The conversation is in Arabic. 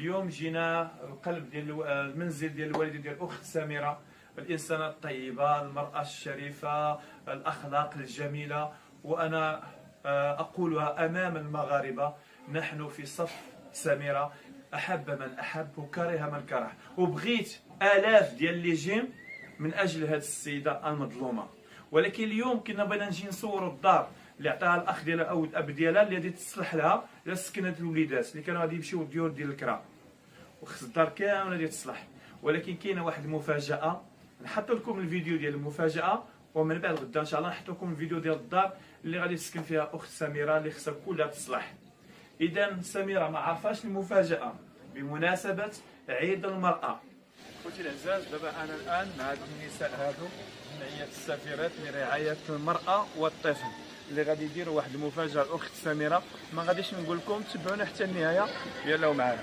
اليوم جينا القلب ديال المنزل ديال الوالده ديال الاخت سميره، الانسانه الطيبه، المراه الشريفه، الاخلاق الجميله. وانا اقولها امام المغاربه، نحن في صف سميره. احب من احب وكره من كره، وبغيت الاف ديال لي جيم من اجل هذه السيده المظلومه. ولكن اليوم كنا بغينا نجي نصوروا الدار اللي عطاها الاخ ديالها او الاب ديالها، اللي غادي تصلح لها الا سكنت الوليدات اللي كانوا غادي يمشيو للديور ديال الكرا، وخص الدار كامله غادي تصلح. ولكن كاينه واحد المفاجاه، نحط لكم الفيديو ديال المفاجاه، ومن بعد غدا ان شاء الله نحط لكم الفيديو ديال الدار اللي غادي تسكن فيها اخت سميره اللي خصها كلها تصلح. اذا سميره ما عرفاش المفاجاه بمناسبه عيد المراه. خوتي العزاز، دابا انا الان مع هاد النساء هادو جمعيه السفيرات لرعايه المراه والطفل اللي غادي يديروا واحد المفاجاه. الاخت سميره ما غاديش نقول لكم، تبعونا حتى النهايه، يلاو معنا.